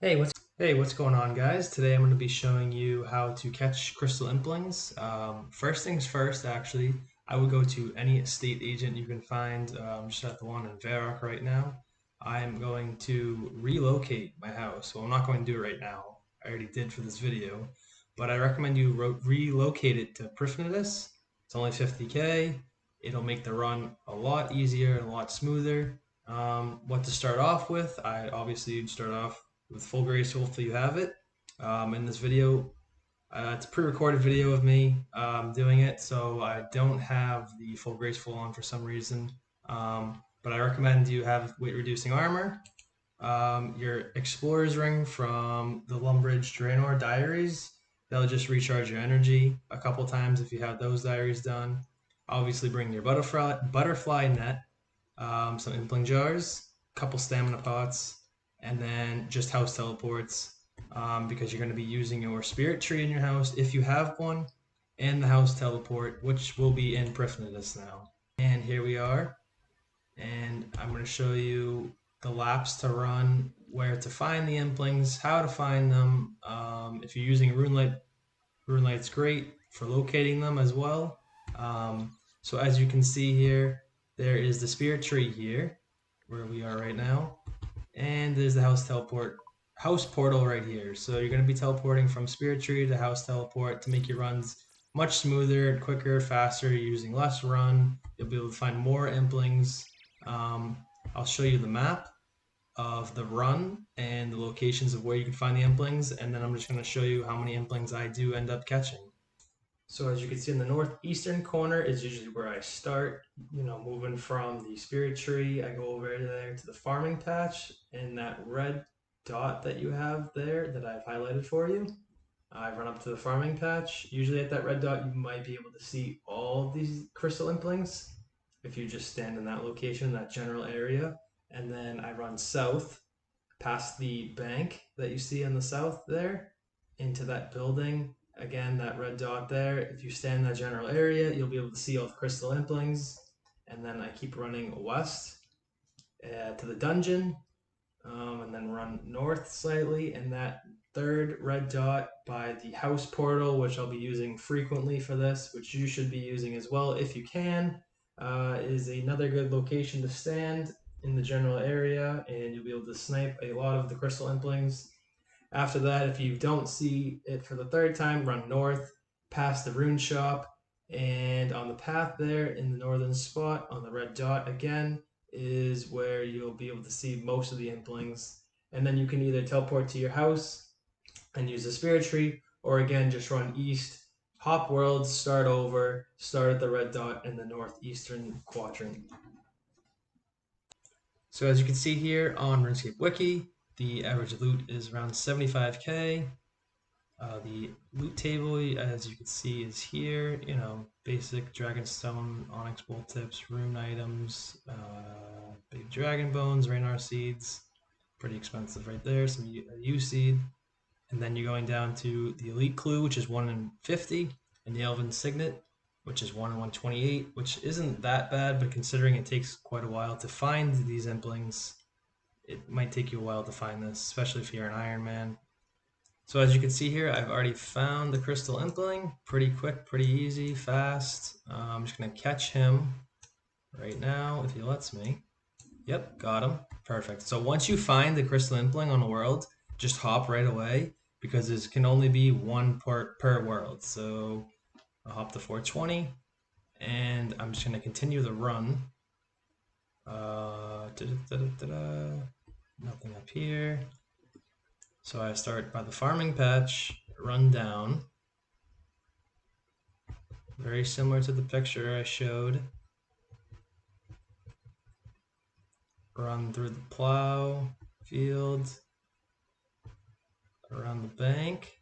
Hey, what's going on, guys? Today I'm going to be showing you how to catch crystal implings. First things first, actually, I would go to any estate agent you can find. Just at the one in Varrock right now. I'm going to relocate my house. Well, I'm not going to do it right now. I already did for this video, but I recommend you relocate it to Prifddinas. It's only 50K. It'll make the run a lot easier and a lot smoother. What to start off with? I obviously you'd start off with full graceful if you have it. In this video, it's a pre-recorded video of me doing it, so I don't have the full graceful on for some reason. But I recommend you have weight-reducing armor, your explorer's ring from the Lumbridge Draenor diaries. That'll just recharge your energy a couple times if you have those diaries done. Obviously, bring your butterfly net, some impling jars, a couple stamina pots, and then just house teleports because you're going to be using your spirit tree in your house if you have one, and the house teleport, which will be in Prifddinas now. And here we are, and I'm going to show you the laps to run, where to find the implings, how to find them. If you're using RuneLight's great for locating them as well. So as you can see here, there is the spirit tree here, where we are right now, and there's the house portal right here. So you're going to be teleporting from spirit tree to house teleport to make your runs much smoother, quicker, faster. You're using less run. You'll be able to find more implings. I'll show you the map of the run and the locations of where you can find the implings, and then I'm just going to show you how many implings I do end up catching. So as you can see in the northeastern corner is usually where I start, moving from the spirit tree. I go over there to the farming patch, and that red dot that you have there that I've highlighted for you. I run up to the farming patch. Usually at that red dot, you might be able to see all these crystal implings if you just stand in that location, that general area. And then I run south past the bank that you see on the south there into that building. Again, that red dot there. If you stand in that general area, you'll be able to see all the crystal implings. And then I keep running west to the dungeon, and then run north slightly. And that third red dot by the house portal, which I'll be using frequently for this, which you should be using as well if you can, is another good location to stand in the general area, and you'll be able to snipe a lot of the crystal implings. After that, if you don't see it for the third time, run north past the rune shop, and on the path there in the northern spot on the red dot again is where you'll be able to see most of the implings. And then you can either teleport to your house and use the spirit tree, or again just run east, hop worlds, start over, start at the red dot in the northeastern quadrant. So as you can see here on RuneScape Wiki, the average loot is around 75k. The loot table, as you can see, is here. Basic dragonstone, onyx bolt tips, rune items, big dragon bones, Raynar seeds, pretty expensive right there. Some U seed, and then you're going down to the elite clue, which is 1 in 50, and the elven signet, which is 1 in 128, which isn't that bad, but considering it takes quite a while to find these implings, it might take you a while to find this, especially if you're an Iron Man. So as you can see here, I've already found the crystal impling. Pretty quick, pretty easy, fast. I'm just gonna catch him right now if he lets me. Yep, got him. Perfect. So once you find the crystal impling on a world, just hop right away because there can only be one per world. So I'll hop to 420 and I'm just gonna continue the run. Nothing up here. So I start by the farming patch, run down. Very similar to the picture I showed. Run through the plow field, around the bank,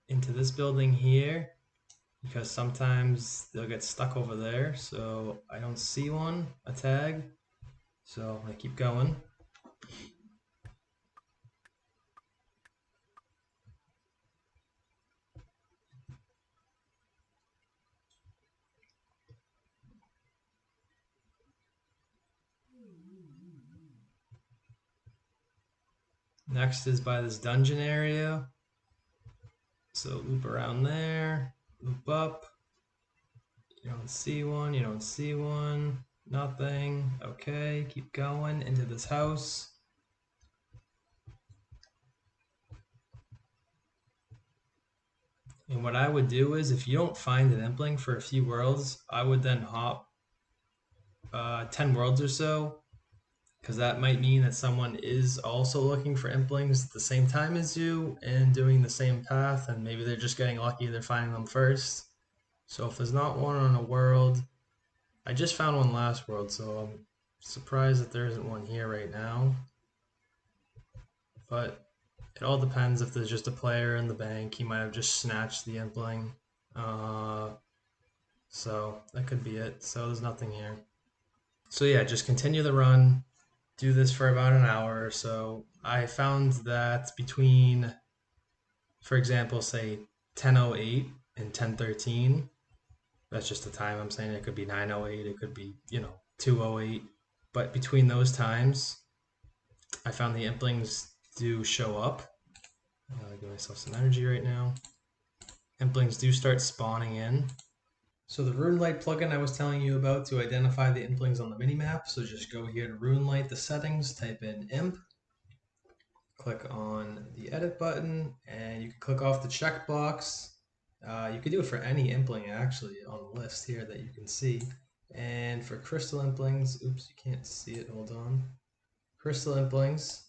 into this building here, because sometimes they'll get stuck over there, so I don't see a tag, so I keep going. Next is by this dungeon area. So loop around there, loop up. You don't see one, you don't see one, nothing. Okay, keep going into this house. And what I would do is, if you don't find an impling for a few worlds, I would then hop 10 worlds or so, because that might mean that someone is also looking for implings at the same time as you and doing the same path, and maybe they're just getting lucky, they're finding them first. So if there's not one on a world, I just found one last world, so I'm surprised that there isn't one here right now. But it all depends if there's just a player in the bank. He might have just snatched the impling. So that could be it. So there's nothing here. So yeah, just continue the run. Do this for about an hour or so. I found that between, for example, say 10:08 and 10:13, that's just the time I'm saying. It could be 9:08, it could be, 2:08. But between those times, I found the implings do show up. Give myself some energy right now. Implings do start spawning in. So the RuneLight plugin I was telling you about to identify the implings on the minimap. So just go here to RuneLight, the settings, type in imp, click on the edit button, and you can click off the checkbox. You can do it for any impling actually on the list here that you can see. And for crystal implings, oops, you can't see it, hold on. Crystal implings,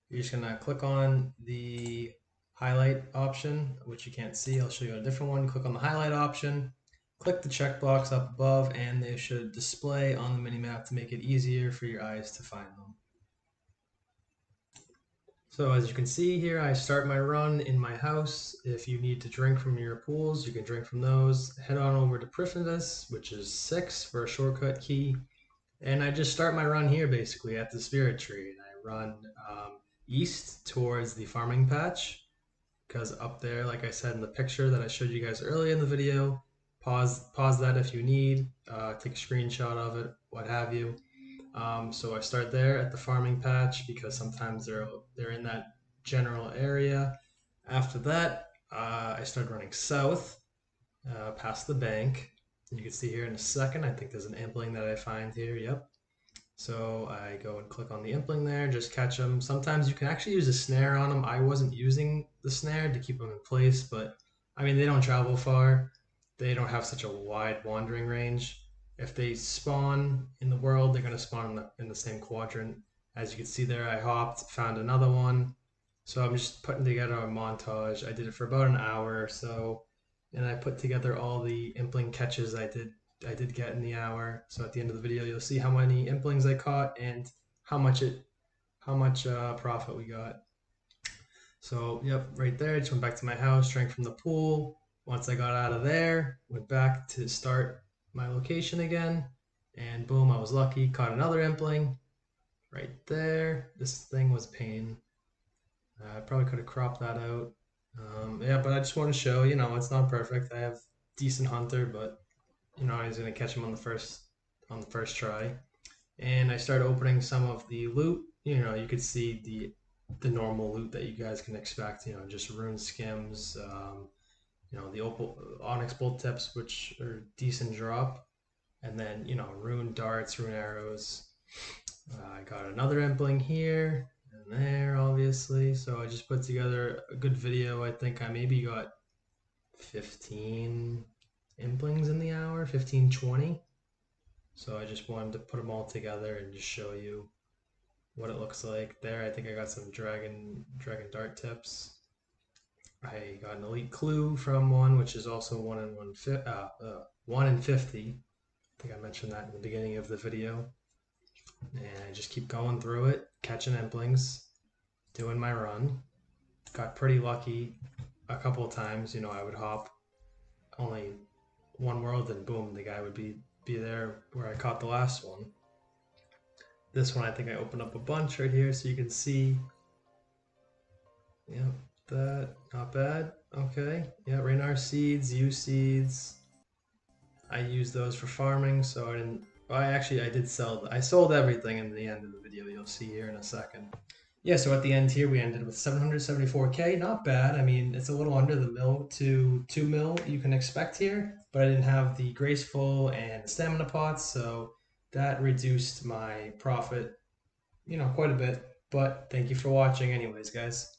you're just gonna click on the highlight option, which you can't see. I'll show you a different one. Click on the highlight option, click the checkbox up above, and they should display on the minimap to make it easier for your eyes to find them. So as you can see here, I start my run in my house. If you need to drink from your pools, you can drink from those. Head on over to Prifddinas, which is 6 for a shortcut key. And I just start my run here basically at the spirit tree. And I run east towards the farming patch, because up there, like I said in the picture that I showed you guys earlier in the video, pause that if you need, take a screenshot of it, what have you. So I start there at the farming patch because sometimes they're in that general area. After that, I start running south past the bank. You can see here in a second, I think there's an impling that I find here, yep. So I go and click on the impling there, just catch them. Sometimes you can actually use a snare on them. I wasn't using the snare to keep them in place, but I mean, they don't travel far. They don't have such a wide wandering range. If they spawn in the world, they're going to spawn in the same quadrant. As you can see there, I hopped, found another one. So I'm just putting together a montage. I did it for about an hour or so, and I put together all the impling catches I did get in the hour. So at the end of the video, you'll see how many implings I caught and how much profit we got. So yep, right there. I just went back to my house, drank from the pool. Once I got out of there, went back to start my location again, and boom, I was lucky, caught another impling right there. This thing was a pain. I probably could have cropped that out. Yeah, but I just want to show, it's not perfect. I have decent hunter, but I was gonna catch him on the first try. And I started opening some of the loot. You could see the normal loot that you guys can expect. Just rune skims. The opal onyx bolt tips, which are decent drop, and then rune darts, rune arrows. I got another impling here and there, obviously. So I just put together a good video. I think I maybe got 15 implings in the hour, 15, 20. So I just wanted to put them all together and just show you what it looks like. There, I think I got some dragon dart tips. I got an elite clue from one, which is also 1 in 50. I think I mentioned that in the beginning of the video. And I just keep going through it, catching implings, doing my run. Got pretty lucky a couple of times. I would hop only one world and boom, the guy would be there where I caught the last one. This one, I think I opened up a bunch right here so you can see. Yep, that, not bad. Okay, yeah, Raynar seeds, U seeds. I use those for farming, so I didn't, well, I did sell, I sold everything in the end of the video, you'll see here in a second. Yeah, so at the end here, we ended with 774K. Not bad. I mean, it's a little under the mil to 2 mil you can expect here, but I didn't have the graceful and stamina pots, so that reduced my profit, quite a bit. But thank you for watching, anyways, guys.